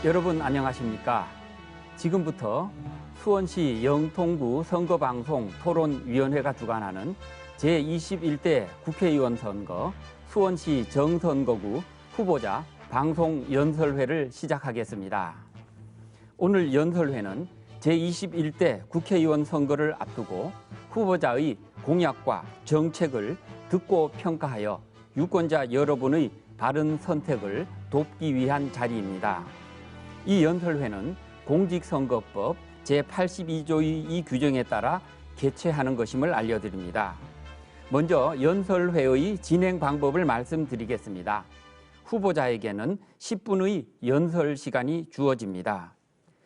여러분 안녕하십니까? 지금부터 수원시 영통구 선거방송 토론위원회가 주관하는 제21대 국회의원 선거 수원시 정선거구 후보자 방송 연설회를 시작하겠습니다. 오늘 연설회는 제21대 국회의원 선거를 앞두고 후보자의 공약과 정책을 듣고 평가하여 유권자 여러분의 바른 선택을 돕기 위한 자리입니다. 이 연설회는 공직선거법 제82조의 이 규정에 따라 개최하는 것임을 알려드립니다. 먼저 연설회의 진행 방법을 말씀드리겠습니다. 후보자에게는 10분의 연설 시간이 주어집니다.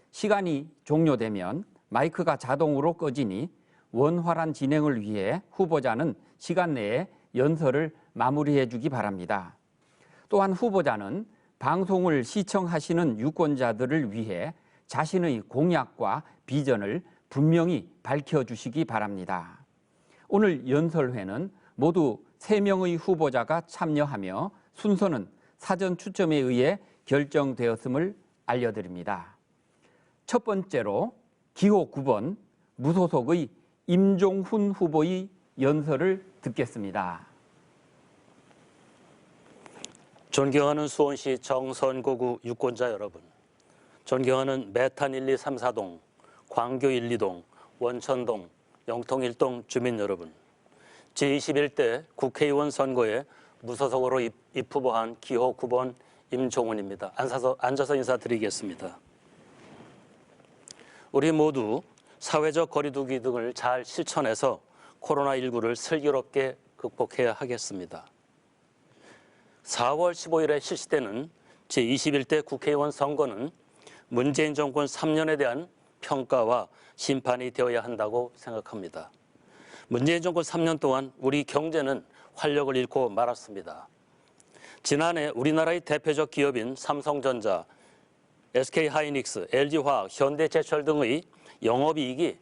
시간이 종료되면 마이크가 자동으로 꺼지니 원활한 진행을 위해 후보자는 시간 내에 연설을 마무리해 주기 바랍니다. 또한 후보자는 방송을 시청하시는 유권자들을 위해 자신의 공약과 비전을 분명히 밝혀주시기 바랍니다. 오늘 연설회는 모두 3명의 후보자가 참여하며 순서는 사전 추첨에 의해 결정되었음을 알려드립니다. 첫 번째로 기호 9번 무소속의 임종훈 후보의 연설을 듣겠습니다. 존경하는 수원시 정선거구 유권자 여러분, 존경하는 매탄 1, 2, 3, 4동, 광교 1, 2동, 원천동, 영통 1동 주민 여러분, 제21대 국회의원 선거에 무소속으로 입후보한 기호 9번 임종훈입니다. 앉아서 인사드리겠습니다. 우리 모두 사회적 거리두기 등을 잘 실천해서 코로나19를 슬기롭게 극복해야 하겠습니다. 4월 15일에 실시되는 제21대 국회의원 선거는 문재인 정권 3년에 대한 평가와 심판이 되어야 한다고 생각합니다. 문재인 정권 3년 동안 우리 경제는 활력을 잃고 말았습니다. 지난해 우리나라의 대표적 기업인 삼성전자, SK하이닉스, LG화학, 현대제철 등의 영업이익이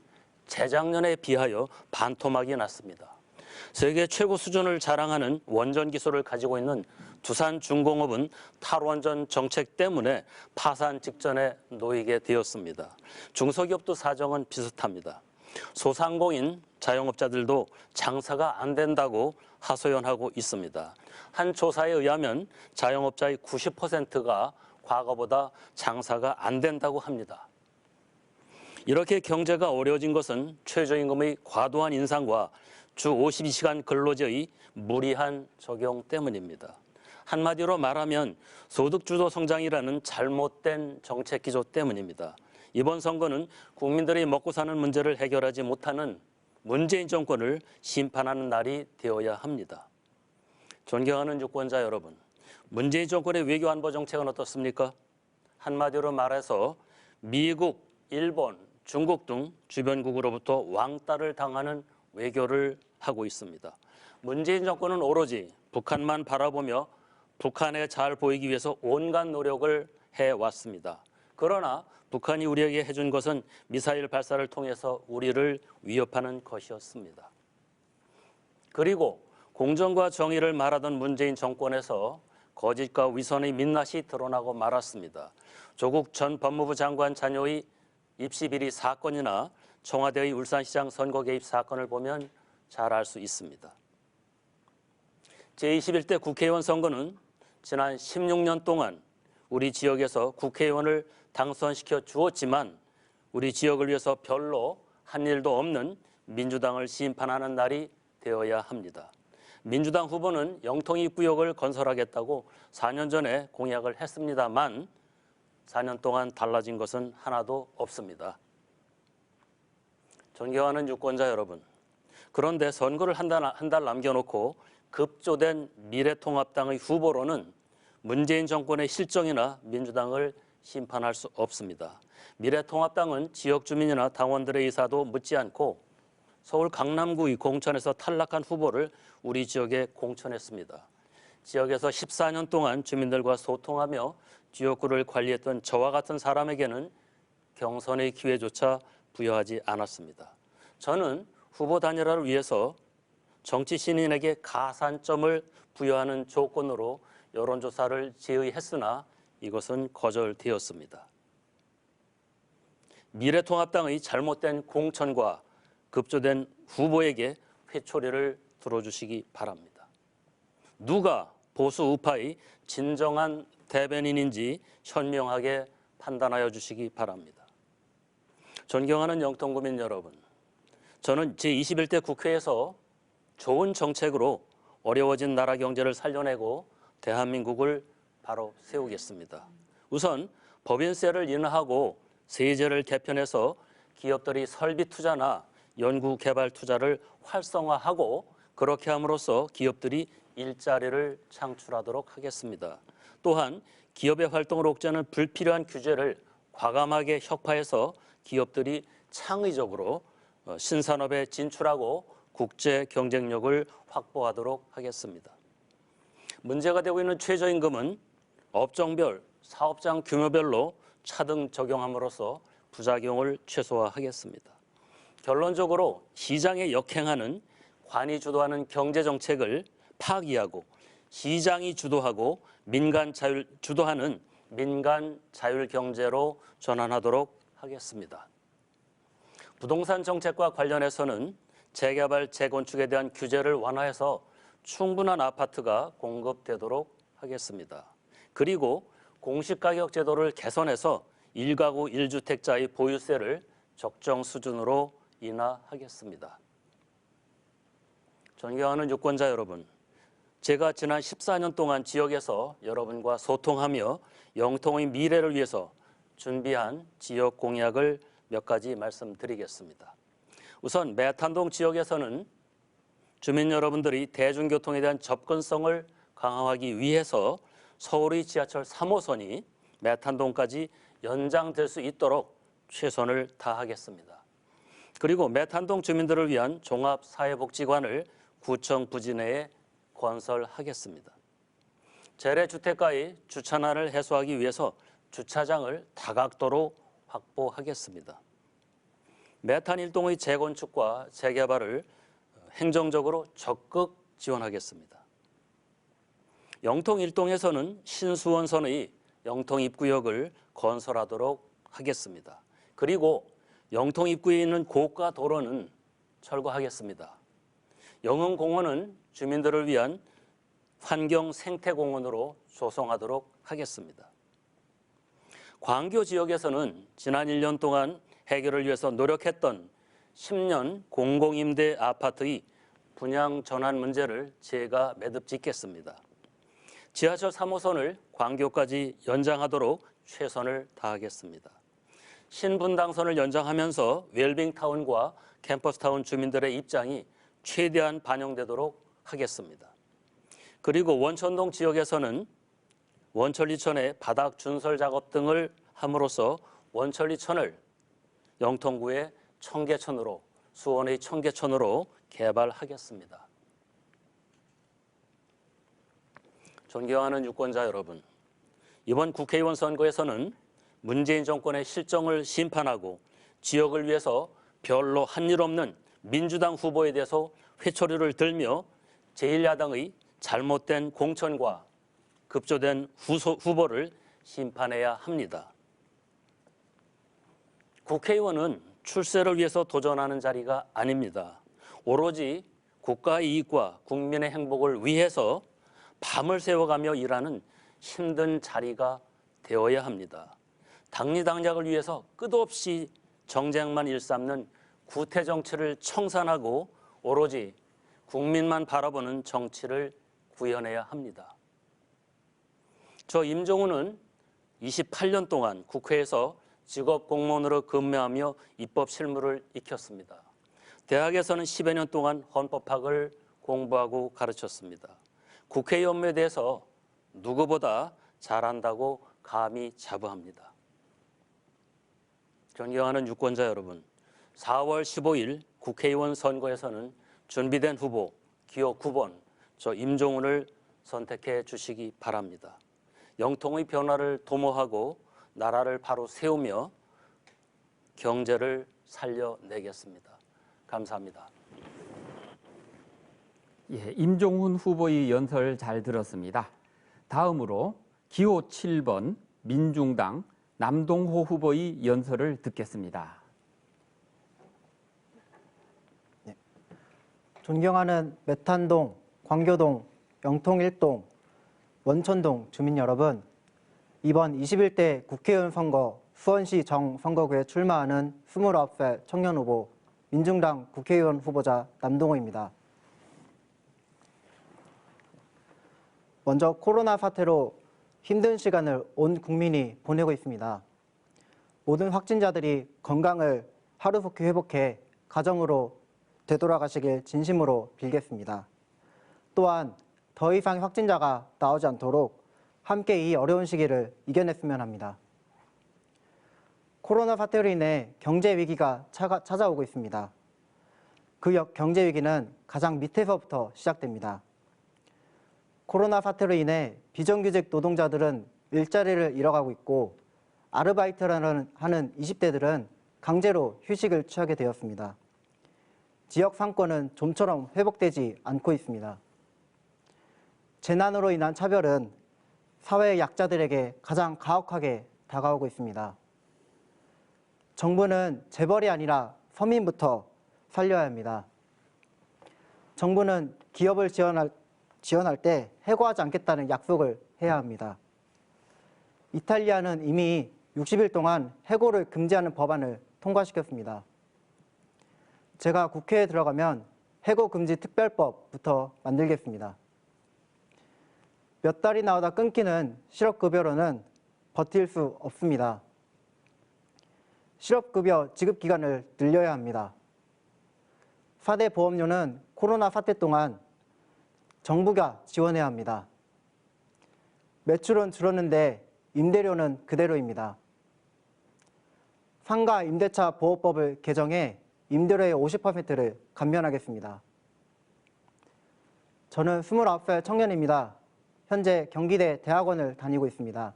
재작년에 비하여 반토막이 났습니다. 세계 최고 수준을 자랑하는 원전 기술을 가지고 있는 두산중공업은 탈원전 정책 때문에 파산 직전에 놓이게 되었습니다. 중소기업도 사정은 비슷합니다. 소상공인 자영업자들도 장사가 안 된다고 하소연하고 있습니다. 한 조사에 의하면 자영업자의 90%가 과거보다 장사가 안 된다고 합니다. 이렇게 경제가 어려워진 것은 최저임금의 과도한 인상과 주 52시간 근로제의 무리한 적용 때문입니다. 한마디로 말하면 소득주도 성장이라는 잘못된 정책 기조 때문입니다. 이번 선거는 국민들이 먹고 사는 문제를 해결하지 못하는 문재인 정권을 심판하는 날이 되어야 합니다. 존경하는 유권자 여러분, 문재인 정권의 외교안보 정책은 어떻습니까? 한마디로 말해서 미국, 일본, 중국 등 주변국으로부터 왕따를 당하는 외교를 하고 있습니다. 문재인 정권은 오로지 북한만 바라보며 북한에 잘 보이기 위해서 온갖 노력을 해왔습니다. 그러나 북한이 우리에게 해준 것은 미사일 발사를 통해서 우리를 위협하는 것이었습니다. 그리고 공정과 정의를 말하던 문재인 정권에서 거짓과 위선의 민낯이 드러나고 말았습니다. 조국 전 법무부 장관 자녀의 입시 비리 사건이나 청와대의 울산시장 선거 개입 사건을 보면 잘 알 수 있습니다. 제21대 국회의원 선거는 지난 16년 동안 우리 지역에서 국회의원을 당선시켜 주었지만 우리 지역을 위해서 별로 한 일도 없는 민주당을 심판하는 날이 되어야 합니다. 민주당 후보는 영통이 구역을 건설하겠다고 4년 전에 공약을 했습니다만 4년 동안 달라진 것은 하나도 없습니다. 존경하는 유권자 여러분, 그런데 선거를 한 달 남겨놓고 급조된 미래통합당의 후보로는 문재인 정권의 실정이나 민주당을 심판할 수 없습니다. 미래통합당은 지역 주민이나 당원들의 의사도 묻지 않고 서울 강남구의 공천에서 탈락한 후보를 우리 지역에 공천했습니다. 지역에서 14년 동안 주민들과 소통하며 지역구를 관리했던 저와 같은 사람에게는 경선의 기회조차 부여하지 않았습니다. 저는 후보 단일화를 위해서 정치 신인에게 가산점을 부여하는 조건으로 여론조사를 제의했으나 이것은 거절되었습니다. 미래통합당의 잘못된 공천과 급조된 후보에게 회초리를 들어주시기 바랍니다. 누가 보수 우파의 진정한 대변인인지 현명하게 판단하여 주시기 바랍니다. 존경하는 영통구민 여러분, 저는 제21대 국회에서 좋은 정책으로 어려워진 나라 경제를 살려내고 대한민국을 바로 세우겠습니다. 우선 법인세를 인하하고 세제를 개편해서 기업들이 설비 투자나 연구 개발 투자를 활성화하고 그렇게 함으로써 기업들이 일자리를 창출하도록 하겠습니다. 또한 기업의 활동을 옥죄하는 불필요한 규제를 과감하게 혁파해서 기업들이 창의적으로 신산업에 진출하고 국제 경쟁력을 확보하도록 하겠습니다. 문제가 되고 있는 최저임금은 업종별, 사업장 규모별로 차등 적용함으로써 부작용을 최소화하겠습니다. 결론적으로 시장에 역행하는 관이 주도하는 경제정책을 파기하고 시장이 주도하고 주도하는 민간 자율경제로 전환하도록 하겠습니다. 부동산 정책과 관련해서는 재개발, 재건축에 대한 규제를 완화해서 충분한 아파트가 공급되도록 하겠습니다. 그리고 공시가격 제도를 개선해서 1가구 1주택자의 보유세를 적정 수준으로 인하하겠습니다. 존경하는 유권자 여러분, 제가 지난 14년 동안 지역에서 여러분과 소통하며 영통의 미래를 위해서 준비한 지역 공약을 몇 가지 말씀드리겠습니다. 우선 매탄동 지역에서는 주민 여러분들이 대중교통에 대한 접근성을 강화하기 위해서 서울의 지하철 3호선이 매탄동까지 연장될 수 있도록 최선을 다하겠습니다. 그리고 매탄동 주민들을 위한 종합사회복지관을 구청 부지 내에 건설하겠습니다. 재래주택가의 주차난을 해소하기 위해서 주차장을 다각도로 확보하겠습니다. 매탄 일동의 재건축과 재개발을 행정적으로 적극 지원하겠습니다. 영통 일동에서는 신수원선의 영통 입구역을 건설하도록 하겠습니다. 그리고 영통 입구에 있는 고가 도로는 철거하겠습니다. 영흥공원은 주민들을 위한 환경 생태공원으로 조성하도록 하겠습니다. 광교 지역에서는 지난 1년 동안 해결을 위해서 노력했던 10년 공공임대 아파트의 분양 전환 문제를 제가 매듭 짓겠습니다. 지하철 3호선을 광교까지 연장하도록 최선을 다하겠습니다. 신분당선을 연장하면서 웰빙타운과 캠퍼스타운 주민들의 입장이 최대한 반영되도록 하겠습니다. 그리고 원천동 지역에서는 원천리천의 바닥 준설 작업 등을 함으로써 원천리천을 영통구의 청계천으로, 수원의 청계천으로 개발하겠습니다. 존경하는 유권자 여러분, 이번 국회의원 선거에서는 문재인 정권의 실정을 심판하고 지역을 위해서 별로 한 일 없는 민주당 후보에 대해서 회초리를 들며 제1야당의 잘못된 공천과 급조된 후보를 심판해야 합니다. 국회의원은 출세를 위해서 도전하는 자리가 아닙니다. 오로지 국가의 이익과 국민의 행복을 위해서 밤을 새워가며 일하는 힘든 자리가 되어야 합니다. 당리당략을 위해서 끝없이 정쟁만 일삼는 구태 정치를 청산하고 오로지 국민만 바라보는 정치를 구현해야 합니다. 저 임종훈은 28년 동안 국회에서 직업 공무원으로 근무하며 입법 실무를 익혔습니다. 대학에서는 10여 년 동안 헌법학을 공부하고 가르쳤습니다. 국회 업무에 대해서 누구보다 잘한다고 감히 자부합니다. 존경하는 유권자 여러분, 4월 15일 국회의원 선거에서는 준비된 후보 기호 9번 저 임종훈을 선택해 주시기 바랍니다. 영통의 변화를 도모하고 나라를 바로 세우며 경제를 살려내겠습니다. 감사합니다. 예, 임종훈 후보의 연설 잘 들었습니다. 다음으로 기호 7번 민중당 남동호 후보의 연설을 듣겠습니다. 존경하는 메탄동, 광교동, 영통 1동, 원천동 주민 여러분, 이번 21대 국회의원 선거 수원시 정선거구에 출마하는 29살 청년 후보 민중당 국회의원 후보자 남동호입니다. 먼저 코로나 사태로 힘든 시간을 온 국민이 보내고 있습니다. 모든 확진자들이 건강을 하루속히 회복해 가정으로 되돌아가시길 진심으로 빌겠습니다. 또한 더 이상 확진자가 나오지 않도록 함께 이 어려운 시기를 이겨냈으면 합니다. 코로나 사태로 인해 경제 위기가 찾아오고 있습니다. 그 경제 위기는 가장 밑에서부터 시작됩니다. 코로나 사태로 인해 비정규직 노동자들은 일자리를 잃어가고 있고 아르바이트를 하는 20대들은 강제로 휴식을 취하게 되었습니다. 지역 상권은 좀처럼 회복되지 않고 있습니다. 재난으로 인한 차별은 사회의 약자들에게 가장 가혹하게 다가오고 있습니다. 정부는 재벌이 아니라 서민부터 살려야 합니다. 정부는 기업을 지원할 때 해고하지 않겠다는 약속을 해야 합니다. 이탈리아는 이미 60일 동안 해고를 금지하는 법안을 통과시켰습니다. 제가 국회에 들어가면 해고 금지 특별법부터 만들겠습니다. 몇 달이 나오다 끊기는 실업급여로는 버틸 수 없습니다. 실업급여 지급 기간을 늘려야 합니다. 4대 보험료는 코로나 사태 동안 정부가 지원해야 합니다. 매출은 줄었는데 임대료는 그대로입니다. 상가 임대차 보호법을 개정해 임대료의 50%를 감면하겠습니다. 저는 29살 청년입니다. 현재 경기대 대학원을 다니고 있습니다.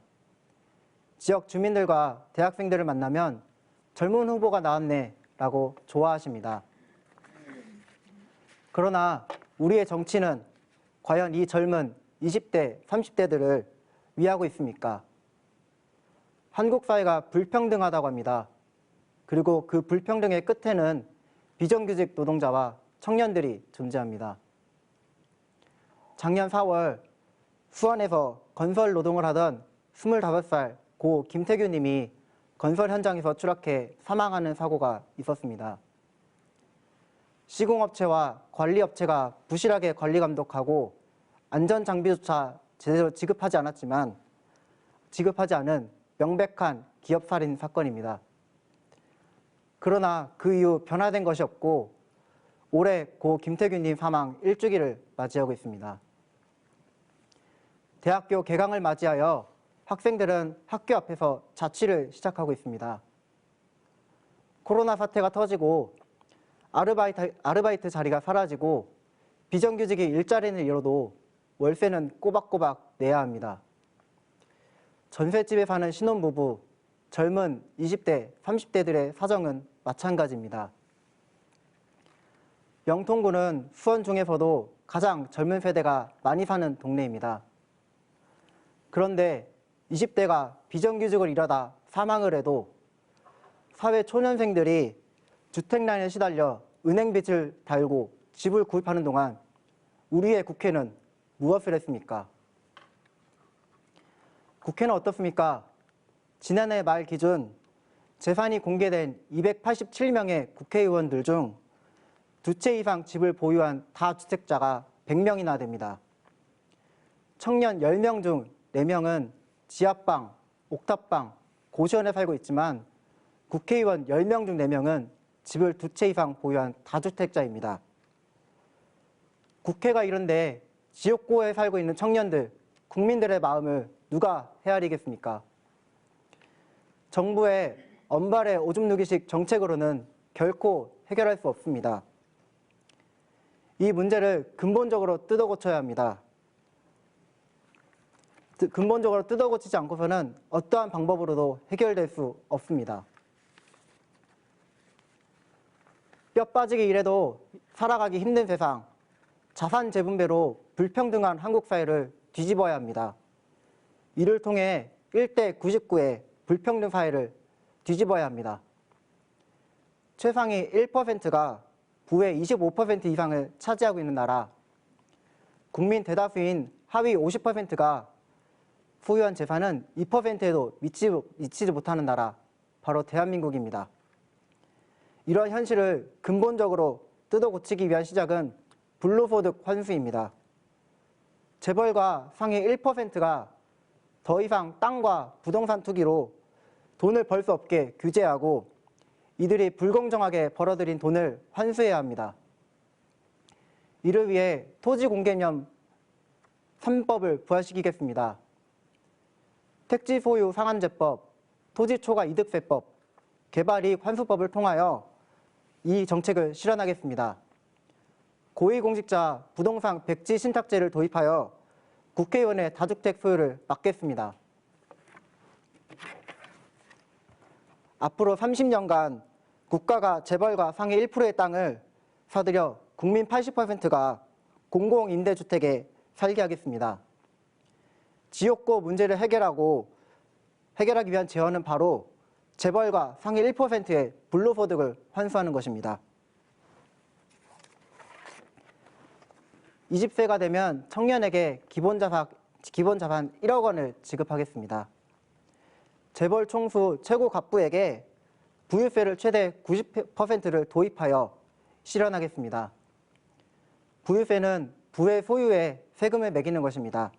지역 주민들과 대학생들을 만나면 젊은 후보가 나왔네 라고 좋아하십니다. 그러나 우리의 정치는 과연 이 젊은 20대, 30대들을 위하고 있습니까? 한국 사회가 불평등하다고 합니다. 그리고 그 불평등의 끝에는 비정규직 노동자와 청년들이 존재합니다. 작년 4월 수원에서 건설 노동을 하던 25살 고 김태규 님이 건설 현장에서 추락해 사망하는 사고가 있었습니다. 시공업체와 관리업체가 부실하게 관리 감독하고 안전장비조차 제대로 지급하지 않은 명백한 기업살인 사건입니다. 그러나 그 이후 변화된 것이 없고 올해 고 김태균님 사망 1주기를 맞이하고 있습니다. 대학교 개강을 맞이하여 학생들은 학교 앞에서 자취를 시작하고 있습니다. 코로나 사태가 터지고 아르바이트 자리가 사라지고 비정규직이 일자리는 잃어도 월세는 꼬박꼬박 내야 합니다. 전셋집에 사는 신혼부부, 젊은 20대, 30대들의 사정은 마찬가지입니다. 영통구는 수원 중에서도 가장 젊은 세대가 많이 사는 동네입니다. 그런데 20대가 비정규직을 일하다 사망을 해도 사회 초년생들이 주택난에 시달려 은행빚을 달고 집을 구입하는 동안 우리의 국회는 무엇을 했습니까? 국회는 어떻습니까? 지난해 말 기준 재산이 공개된 287명의 국회의원들 중 2채 이상 집을 보유한 다주택자가 100명이나 됩니다. 청년 10명 중 4명은 지하방, 옥탑방, 고시원에 살고 있지만 국회의원 10명 중 4명은 집을 2채 이상 보유한 다주택자입니다. 국회가 이런데 지역구에 살고 있는 청년들, 국민들의 마음을 누가 헤아리겠습니까? 정부의 언발의 오줌 누기식 정책으로는 결코 해결할 수 없습니다. 이 문제를 근본적으로 뜯어 고쳐야 합니다. 근본적으로 뜯어고치지 않고서는 어떠한 방법으로도 해결될 수 없습니다. 뼈 빠지기 이래도 살아가기 힘든 세상, 자산 재분배로 불평등한 한국 사회를 뒤집어야 합니다. 이를 통해 1대 99의 불평등 사회를 뒤집어야 합니다. 최상위 1%가 부의 25% 이상을 차지하고 있는 나라, 국민 대다수인 하위 50%가 소유한 재산은 2%에도 미치지 못하는 나라, 바로 대한민국입니다. 이러한 현실을 근본적으로 뜯어고치기 위한 시작은 불로소득 환수입니다. 재벌과 상위 1%가 더 이상 땅과 부동산 투기로 돈을 벌 수 없게 규제하고 이들이 불공정하게 벌어들인 돈을 환수해야 합니다. 이를 위해 토지공개념 3법을 부활시키겠습니다. 택지 소유 상한제법, 토지초과 이득세법, 개발이익 환수법을 통하여 이 정책을 실현하겠습니다. 고위공직자 부동산 백지 신탁제를 도입하여 국회의원의 다주택 소유를 막겠습니다. 앞으로 30년간 국가가 재벌과 상위 1%의 땅을 사들여 국민 80%가 공공임대주택에 살게 하겠습니다. 지역고 문제를 해결하기 위한 제언은 바로 재벌과 상위 1%의 불로소득을 환수하는 것입니다. 20세가 되면 청년에게 기본자산 1억 원을 지급하겠습니다. 재벌 총수 최고 갑부에게 부유세를 최대 90%를 도입하여 실현하겠습니다. 부유세는 부의 소유에 세금을 매기는 것입니다.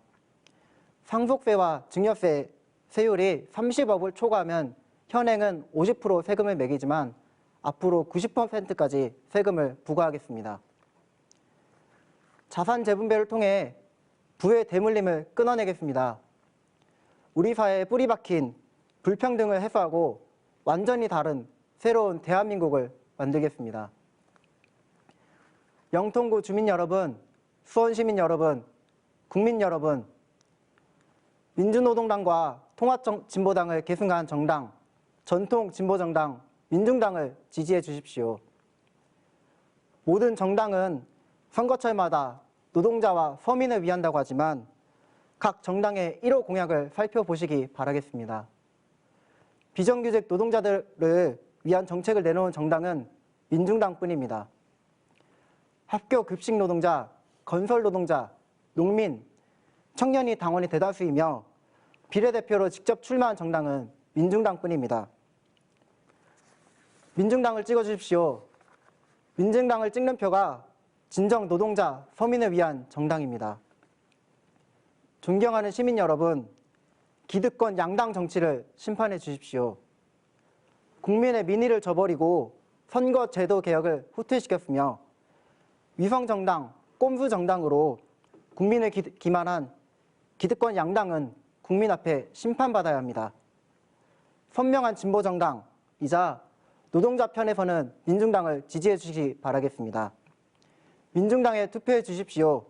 상속세와 증여세 세율이 30억을 초과하면 현행은 50% 세금을 매기지만 앞으로 90%까지 세금을 부과하겠습니다. 자산 재분배를 통해 부의 대물림을 끊어내겠습니다. 우리 사회에 뿌리 박힌 불평등을 해소하고 완전히 다른 새로운 대한민국을 만들겠습니다. 영통구 주민 여러분, 수원시민 여러분, 국민 여러분, 민주노동당과 통합진보당을 계승한 정당, 전통진보정당, 민중당을 지지해 주십시오. 모든 정당은 선거철마다 노동자와 서민을 위한다고 하지만 각 정당의 1호 공약을 살펴보시기 바라겠습니다. 비정규직 노동자들을 위한 정책을 내놓은 정당은 민중당뿐입니다. 학교 급식 노동자, 건설 노동자, 농민, 청년이 당원이 대다수이며 비례대표로 직접 출마한 정당은 민중당뿐입니다. 민중당을 찍어주십시오. 민중당을 찍는 표가 진정 노동자, 서민을 위한 정당입니다. 존경하는 시민 여러분, 기득권 양당 정치를 심판해 주십시오. 국민의 민의를 저버리고 선거제도 개혁을 후퇴시켰으며 위성정당, 꼼수정당으로 국민을 기만한 기득권 양당은 국민 앞에 심판받아야 합니다. 선명한 진보정당이자 노동자 편에서는 민중당을 지지해 주시기 바라겠습니다. 민중당에 투표해 주십시오.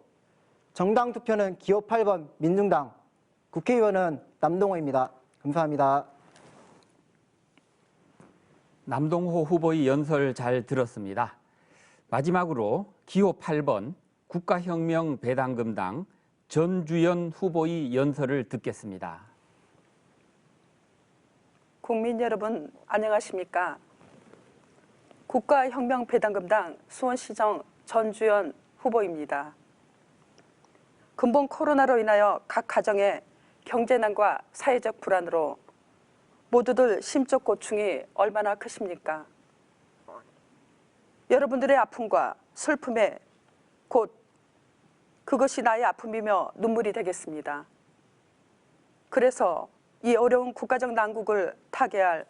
정당 투표는 기호 8번 민중당, 국회의원은 남동호입니다. 감사합니다. 남동호 후보의 연설 잘 들었습니다. 마지막으로 기호 8번 국가혁명배당금당 전주연 후보의 연설을 듣겠습니다. 국민 여러분 안녕하십니까? 국가혁명배당금당 수원시정 전주연 후보입니다. 근본 코로나로 인하여 각 가정의 경제난과 사회적 불안으로 모두들 심적 고충이 얼마나 크십니까? 여러분들의 아픔과 슬픔에 곧 그것이 나의 아픔이며 눈물이 되겠습니다. 그래서 이 어려운 국가적 난국을 타개할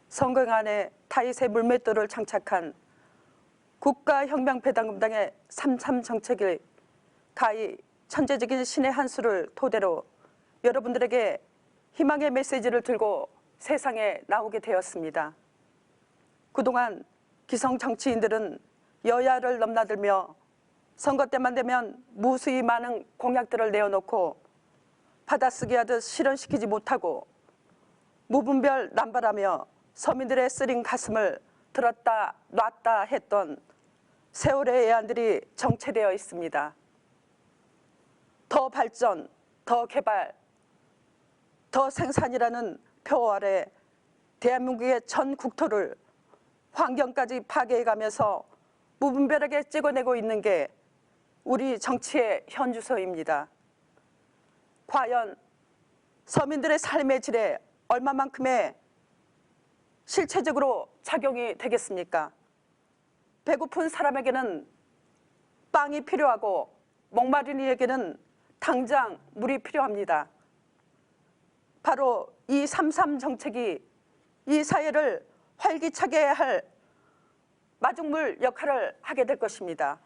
선거안에 타잇의 물맷돌을 장착한 국가혁명배당금당의 3.3 정책을 가히 천재적인 신의 한 수를 토대로 여러분들에게 희망의 메시지를 들고 세상에 나오게 되었습니다. 그동안 기성 정치인들은 여야를 넘나들며 선거 때만 되면 무수히 많은 공약들을 내어놓고 받아쓰기 하듯 실현시키지 못하고 무분별 남발하며 서민들의 쓰린 가슴을 들었다 놨다 했던 세월의 애환들이 정체되어 있습니다. 더 발전, 더 개발, 더 생산이라는 표 아래 대한민국의 전 국토를 환경까지 파괴해가면서 무분별하게 찍어내고 있는 게 우리 정치의 현주소입니다. 과연 서민들의 삶의 질에 얼마만큼의 실체적으로 작용이 되겠습니까? 배고픈 사람에게는 빵이 필요하고 목마른 이에게는 당장 물이 필요합니다. 바로 이 3.3 정책이 이 사회를 활기차게 할 마중물 역할을 하게 될 것입니다.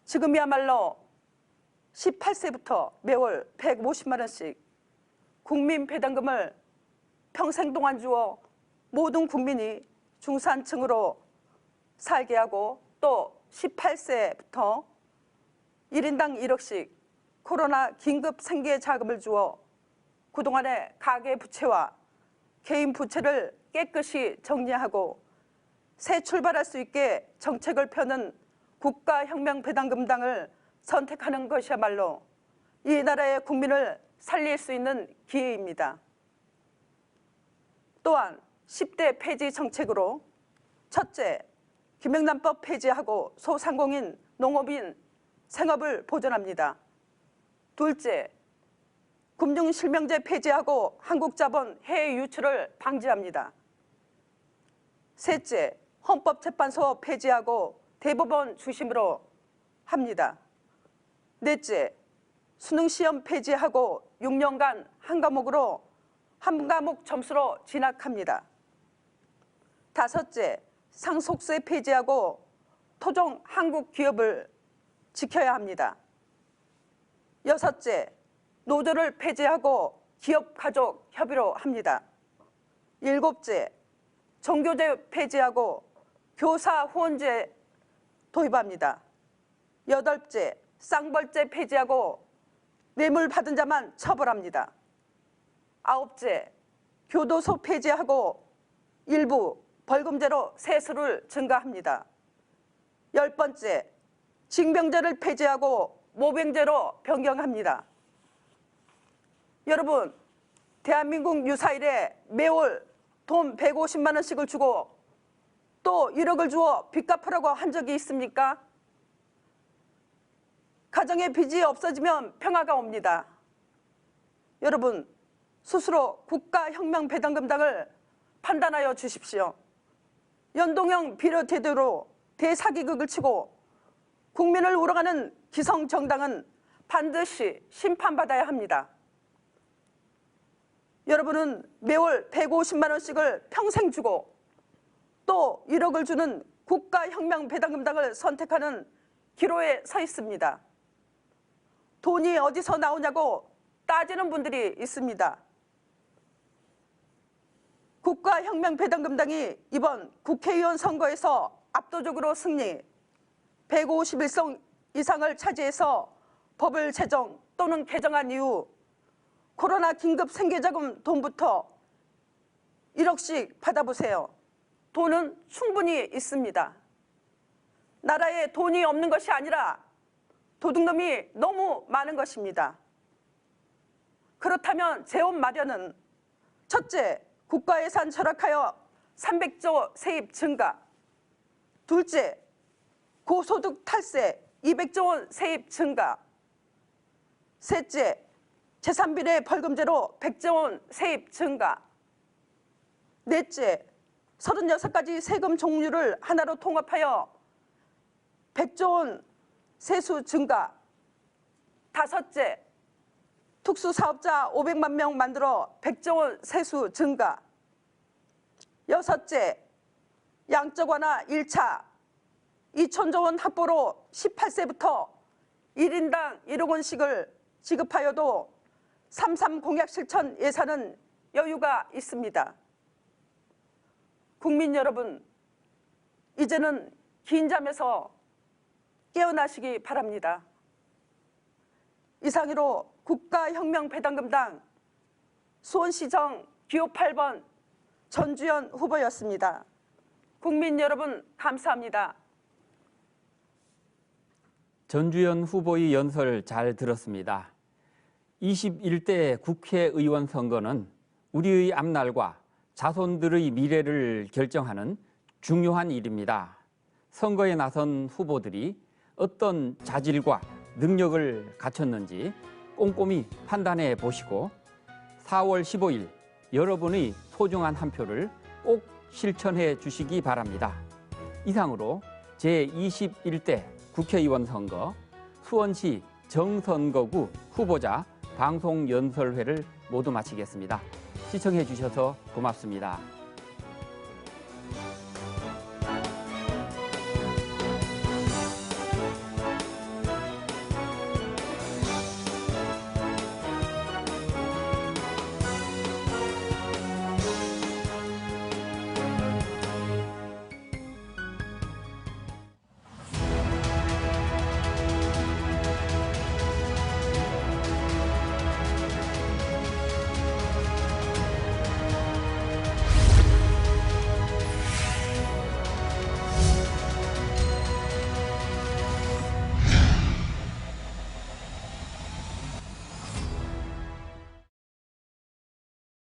지금이야말로 18세부터 매월 150만 원씩 국민 배당금을 평생 동안 주어 모든 국민이 중산층으로 살게 하고 또 18세부터 1인당 1억씩 코로나 긴급 생계 자금을 주어 그동안의 가계 부채와 개인 부채를 깨끗이 정리하고 새 출발할 수 있게 정책을 펴는 국가혁명배당금당을 선택하는 것이야말로 이 나라의 국민을 살릴 수 있는 기회입니다. 또한 10대 폐지 정책으로 첫째, 김영란법 폐지하고 소상공인, 농업인, 생업을 보존합니다. 둘째, 금융실명제 폐지하고 한국자본 해외 유출을 방지합니다. 셋째, 헌법재판소 폐지하고 대법원 중심으로 합니다. 넷째, 수능시험 폐지하고 6년간 한 과목으로 한 과목 점수로 진학합니다. 다섯째, 상속세 폐지하고 토종 한국 기업을 지켜야 합니다. 여섯째, 노조를 폐지하고 기업 가족 협의로 합니다. 일곱째, 종교제 폐지하고 교사 후원제 도입합니다. 여덟째, 쌍벌제 폐지하고 뇌물 받은 자만 처벌합니다. 아홉째, 교도소 폐지하고 일부 벌금제로 세수를 증가합니다. 열 번째, 징병제를 폐지하고 모병제로 변경합니다. 여러분, 대한민국 유사일에 매월 돈 150만 원씩을 주고 또 1억을 주어 빚 갚으라고 한 적이 있습니까? 가정의 빚이 없어지면 평화가 옵니다. 여러분, 스스로 국가혁명배당금당을 판단하여 주십시오. 연동형 비례대표로 대사기극을 치고 국민을 우러가는 기성정당은 반드시 심판받아야 합니다. 여러분은 매월 150만 원씩을 평생 주고 또 1억을 주는 국가혁명배당금당을 선택하는 기로에 서 있습니다. 돈이 어디서 나오냐고 따지는 분들이 있습니다. 국가혁명배당금당이 이번 국회의원 선거에서 압도적으로 승리, 151석 이상을 차지해서 법을 제정 또는 개정한 이후 코로나 긴급 생계자금 돈부터 1억씩 받아보세요. 돈은 충분히 있습니다. 나라에 돈이 없는 것이 아니라 도둑놈이 너무 많은 것입니다. 그렇다면 재원 마련은 첫째, 국가예산 절약하여 300조 세입 증가. 둘째, 고소득 탈세 200조 원 세입 증가. 셋째, 재산비례 벌금제로 100조 원 세입 증가. 넷째, 36가지 세금 종류를 하나로 통합하여 100조 원 세수 증가. 다섯째, 특수사업자 500만 명 만들어 100조 원 세수 증가. 여섯째, 양적 완화 1차 2천조 원 확보로 18세부터 1인당 1억 원씩을 지급하여도 3.3 공약 실천 예산은 여유가 있습니다. 국민 여러분, 이제는 긴 잠에서 깨어나시기 바랍니다. 이상으로 국가혁명배당금당 수원시정 기호 8번 전주현 후보였습니다. 국민 여러분 감사합니다. 전주현 후보의 연설 잘 들었습니다. 21대 국회의원 선거는 우리의 앞날과 자손들의 미래를 결정하는 중요한 일입니다. 선거에 나선 후보들이 어떤 자질과 능력을 갖췄는지 꼼꼼히 판단해 보시고 4월 15일 여러분의 소중한 한 표를 꼭 실천해 주시기 바랍니다. 이상으로 제21대 국회의원 선거 수원시 정선거구 후보자 방송 연설회를 모두 마치겠습니다. 시청해 주셔서 고맙습니다.